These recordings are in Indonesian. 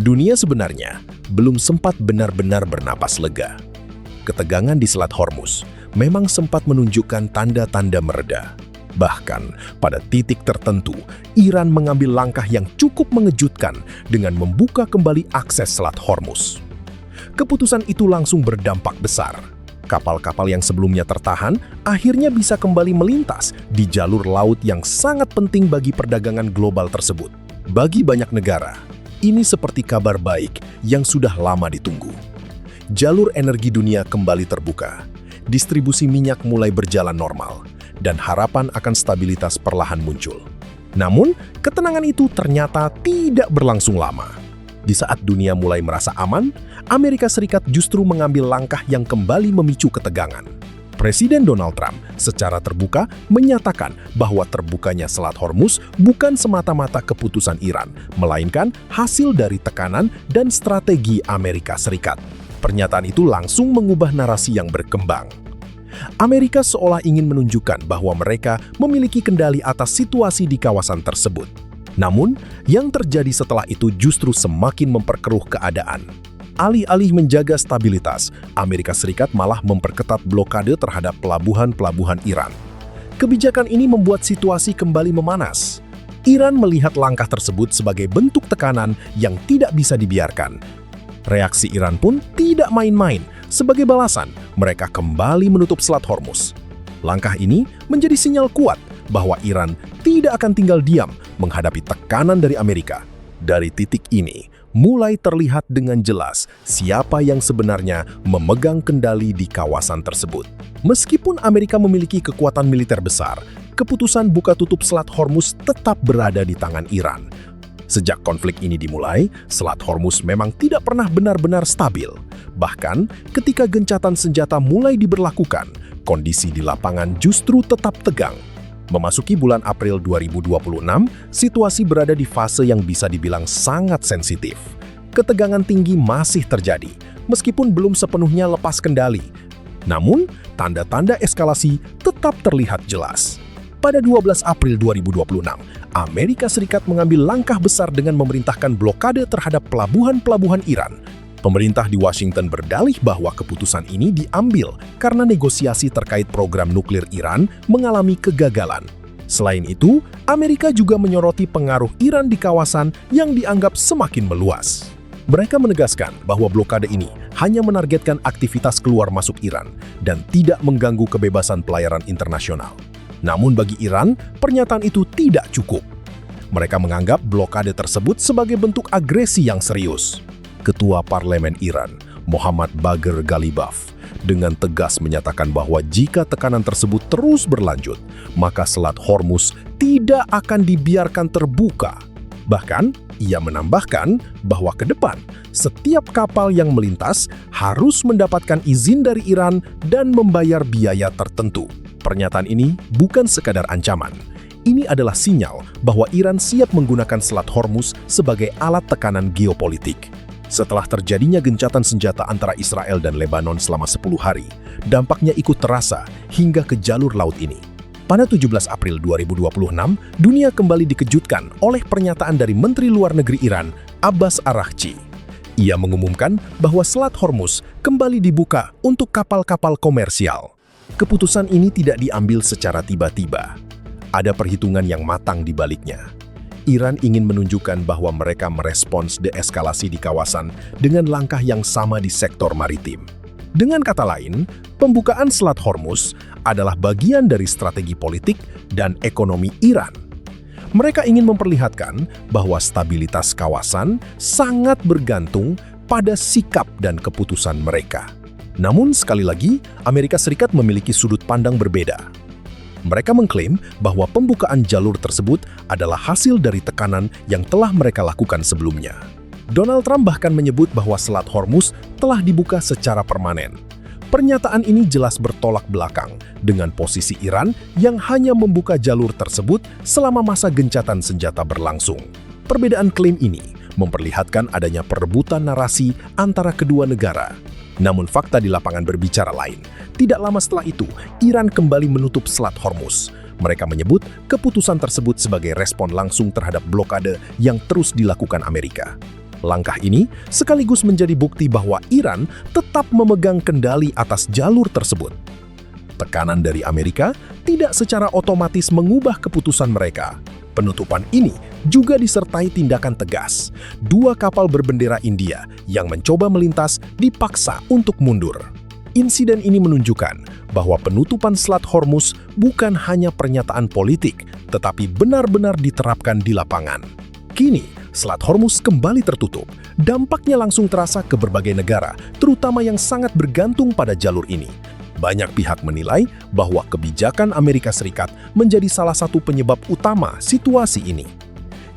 Dunia sebenarnya belum sempat benar-benar bernapas lega. Ketegangan di Selat Hormuz memang sempat menunjukkan tanda-tanda mereda. Bahkan pada titik tertentu, Iran mengambil langkah yang cukup mengejutkan dengan membuka kembali akses Selat Hormuz. Keputusan itu langsung berdampak besar. Kapal-kapal yang sebelumnya tertahan akhirnya bisa kembali melintas di jalur laut yang sangat penting bagi perdagangan global tersebut. Bagi banyak negara, ini seperti kabar baik yang sudah lama ditunggu. Jalur energi dunia kembali terbuka, distribusi minyak mulai berjalan normal, dan harapan akan stabilitas perlahan muncul. Namun, ketenangan itu ternyata tidak berlangsung lama. Di saat dunia mulai merasa aman, Amerika Serikat justru mengambil langkah yang kembali memicu ketegangan. Presiden Donald Trump secara terbuka menyatakan bahwa terbukanya Selat Hormuz bukan semata-mata keputusan Iran, melainkan hasil dari tekanan dan strategi Amerika Serikat. Pernyataan itu langsung mengubah narasi yang berkembang. Amerika seolah ingin menunjukkan bahwa mereka memiliki kendali atas situasi di kawasan tersebut. Namun, yang terjadi setelah itu justru semakin memperkeruh keadaan. Alih-alih menjaga stabilitas, Amerika Serikat malah memperketat blokade terhadap pelabuhan-pelabuhan Iran. Kebijakan ini membuat situasi kembali memanas. Iran melihat langkah tersebut sebagai bentuk tekanan yang tidak bisa dibiarkan. Reaksi Iran pun tidak main-main. Sebagai balasan, mereka kembali menutup Selat Hormuz. Langkah ini menjadi sinyal kuat bahwa Iran tidak akan tinggal diam menghadapi tekanan dari Amerika. Dari titik ini, mulai terlihat dengan jelas siapa yang sebenarnya memegang kendali di kawasan tersebut. Meskipun Amerika memiliki kekuatan militer besar, keputusan buka tutup Selat Hormuz tetap berada di tangan Iran. Sejak konflik ini dimulai, Selat Hormuz memang tidak pernah benar-benar stabil. Bahkan, ketika gencatan senjata mulai diberlakukan, kondisi di lapangan justru tetap tegang. Memasuki bulan April 2026, situasi berada di fase yang bisa dibilang sangat sensitif. Ketegangan tinggi masih terjadi, meskipun belum sepenuhnya lepas kendali. Namun, tanda-tanda eskalasi tetap terlihat jelas. Pada 12 April 2026, Amerika Serikat mengambil langkah besar dengan memerintahkan blokade terhadap pelabuhan-pelabuhan Iran. Pemerintah di Washington berdalih bahwa keputusan ini diambil karena negosiasi terkait program nuklir Iran mengalami kegagalan. Selain itu, Amerika juga menyoroti pengaruh Iran di kawasan yang dianggap semakin meluas. Mereka menegaskan bahwa blokade ini hanya menargetkan aktivitas keluar masuk Iran dan tidak mengganggu kebebasan pelayaran internasional. Namun bagi Iran, pernyataan itu tidak cukup. Mereka menganggap blokade tersebut sebagai bentuk agresi yang serius. Ketua Parlemen Iran, Mohammad Bagher Ghalibaf, dengan tegas menyatakan bahwa jika tekanan tersebut terus berlanjut, maka Selat Hormuz tidak akan dibiarkan terbuka. Bahkan, ia menambahkan bahwa ke depan, setiap kapal yang melintas harus mendapatkan izin dari Iran dan membayar biaya tertentu. Pernyataan ini bukan sekadar ancaman. Ini adalah sinyal bahwa Iran siap menggunakan Selat Hormuz sebagai alat tekanan geopolitik. Setelah terjadinya gencatan senjata antara Israel dan Lebanon selama 10 hari, dampaknya ikut terasa hingga ke jalur laut ini. Pada 17 April 2026, dunia kembali dikejutkan oleh pernyataan dari Menteri Luar Negeri Iran, Abbas Araghchi. Ia mengumumkan bahwa Selat Hormuz kembali dibuka untuk kapal-kapal komersial. Keputusan ini tidak diambil secara tiba-tiba. Ada perhitungan yang matang di baliknya. Iran ingin menunjukkan bahwa mereka merespons deeskalasi di kawasan dengan langkah yang sama di sektor maritim. Dengan kata lain, pembukaan Selat Hormuz adalah bagian dari strategi politik dan ekonomi Iran. Mereka ingin memperlihatkan bahwa stabilitas kawasan sangat bergantung pada sikap dan keputusan mereka. Namun sekali lagi, Amerika Serikat memiliki sudut pandang berbeda. Mereka mengklaim bahwa pembukaan jalur tersebut adalah hasil dari tekanan yang telah mereka lakukan sebelumnya. Donald Trump bahkan menyebut bahwa Selat Hormuz telah dibuka secara permanen. Pernyataan ini jelas bertolak belakang dengan posisi Iran yang hanya membuka jalur tersebut selama masa gencatan senjata berlangsung. Perbedaan klaim ini memperlihatkan adanya perebutan narasi antara kedua negara. Namun fakta di lapangan berbicara lain. Tidak lama setelah itu, Iran kembali menutup Selat Hormuz. Mereka menyebut keputusan tersebut sebagai respon langsung terhadap blokade yang terus dilakukan Amerika. Langkah ini sekaligus menjadi bukti bahwa Iran tetap memegang kendali atas jalur tersebut. Tekanan dari Amerika tidak secara otomatis mengubah keputusan mereka. Penutupan ini juga disertai tindakan tegas. 2 kapal berbendera India yang mencoba melintas dipaksa untuk mundur. Insiden ini menunjukkan bahwa penutupan Selat Hormuz bukan hanya pernyataan politik, tetapi benar-benar diterapkan di lapangan. Kini, Selat Hormuz kembali tertutup. Dampaknya langsung terasa ke berbagai negara, terutama yang sangat bergantung pada jalur ini. Banyak pihak menilai bahwa kebijakan Amerika Serikat menjadi salah satu penyebab utama situasi ini.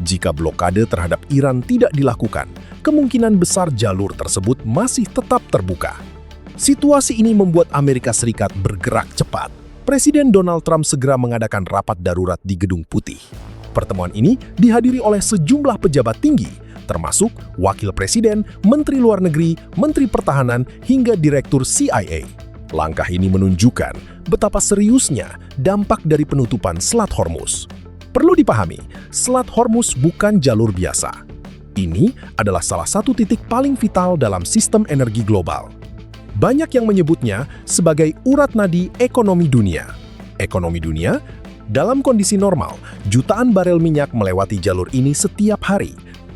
Jika blokade terhadap Iran tidak dilakukan, kemungkinan besar jalur tersebut masih tetap terbuka. Situasi ini membuat Amerika Serikat bergerak cepat. Presiden Donald Trump segera mengadakan rapat darurat di Gedung Putih. Pertemuan ini dihadiri oleh sejumlah pejabat tinggi, termasuk Wakil Presiden, Menteri Luar Negeri, Menteri Pertahanan, hingga Direktur CIA. Langkah ini menunjukkan betapa seriusnya dampak dari penutupan Selat Hormuz. Perlu dipahami, Selat Hormuz bukan jalur biasa. Ini adalah salah satu titik paling vital dalam sistem energi global. Banyak yang menyebutnya sebagai urat nadi ekonomi dunia. Ekonomi dunia, dalam kondisi normal, jutaan barel minyak melewati jalur ini setiap hari.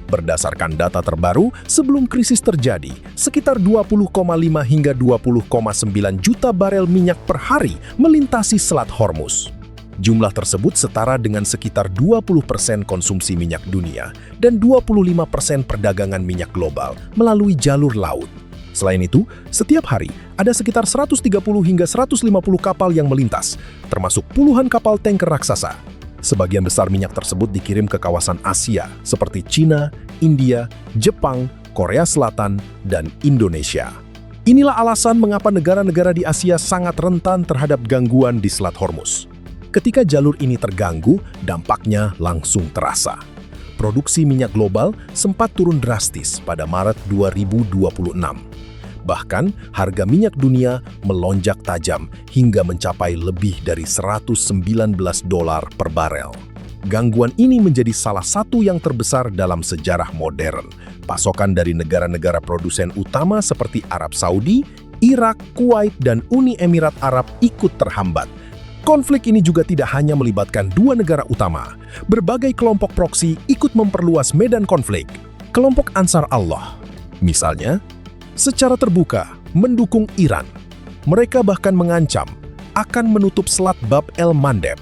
Berdasarkan data terbaru, sebelum krisis terjadi, sekitar 20,5 hingga 20,9 juta barel minyak per hari melintasi Selat Hormuz. Jumlah tersebut setara dengan sekitar 20% konsumsi minyak dunia dan 25% perdagangan minyak global melalui jalur laut. Selain itu, setiap hari ada sekitar 130 hingga 150 kapal yang melintas, termasuk puluhan kapal tanker raksasa. Sebagian besar minyak tersebut dikirim ke kawasan Asia seperti Cina, India, Jepang, Korea Selatan, dan Indonesia. Inilah alasan mengapa negara-negara di Asia sangat rentan terhadap gangguan di Selat Hormuz. Ketika jalur ini terganggu, dampaknya langsung terasa. Produksi minyak global sempat turun drastis pada Maret 2026. Bahkan, harga minyak dunia melonjak tajam hingga mencapai lebih dari $119 per barel. Gangguan ini menjadi salah satu yang terbesar dalam sejarah modern. Pasokan dari negara-negara produsen utama seperti Arab Saudi, Irak, Kuwait, dan Uni Emirat Arab ikut terhambat. Konflik ini juga tidak hanya melibatkan 2 negara utama. Berbagai kelompok proksi ikut memperluas medan konflik. Kelompok Ansar Allah, misalnya, secara terbuka mendukung Iran. Mereka bahkan mengancam akan menutup Selat Bab el-Mandeb,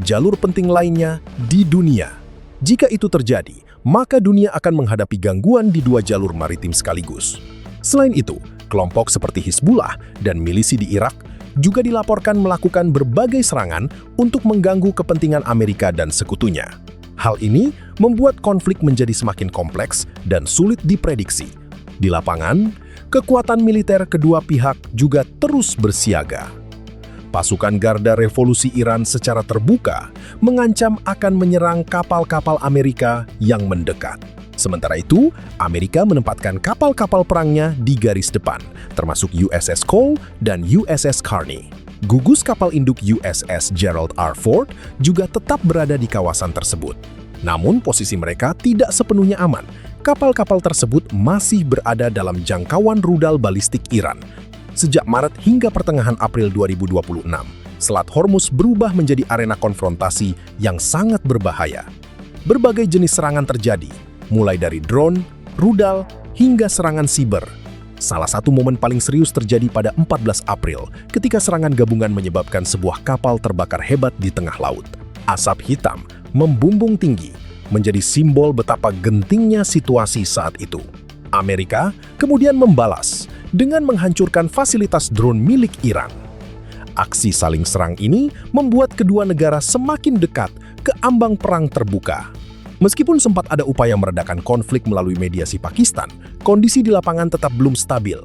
jalur penting lainnya di dunia. Jika itu terjadi, maka dunia akan menghadapi gangguan di 2 jalur maritim sekaligus. Selain itu, kelompok seperti Hizbullah dan milisi di Irak juga dilaporkan melakukan berbagai serangan untuk mengganggu kepentingan Amerika dan sekutunya. Hal ini membuat konflik menjadi semakin kompleks dan sulit diprediksi. Di lapangan, kekuatan militer kedua pihak juga terus bersiaga. Pasukan Garda Revolusi Iran secara terbuka mengancam akan menyerang kapal-kapal Amerika yang mendekat. Sementara itu, Amerika menempatkan kapal-kapal perangnya di garis depan, termasuk USS Cole dan USS Carney. Gugus kapal induk USS Gerald R. Ford juga tetap berada di kawasan tersebut. Namun, posisi mereka tidak sepenuhnya aman. Kapal-kapal tersebut masih berada dalam jangkauan rudal balistik Iran. Sejak Maret hingga pertengahan April 2026, Selat Hormuz berubah menjadi arena konfrontasi yang sangat berbahaya. Berbagai jenis serangan terjadi, mulai dari drone, rudal, hingga serangan siber. Salah satu momen paling serius terjadi pada 14 April ketika serangan gabungan menyebabkan sebuah kapal terbakar hebat di tengah laut. Asap hitam membumbung tinggi, menjadi simbol betapa gentingnya situasi saat itu. Amerika kemudian membalas dengan menghancurkan fasilitas drone milik Iran. Aksi saling serang ini membuat kedua negara semakin dekat ke ambang perang terbuka. Meskipun sempat ada upaya meredakan konflik melalui mediasi Pakistan, kondisi di lapangan tetap belum stabil.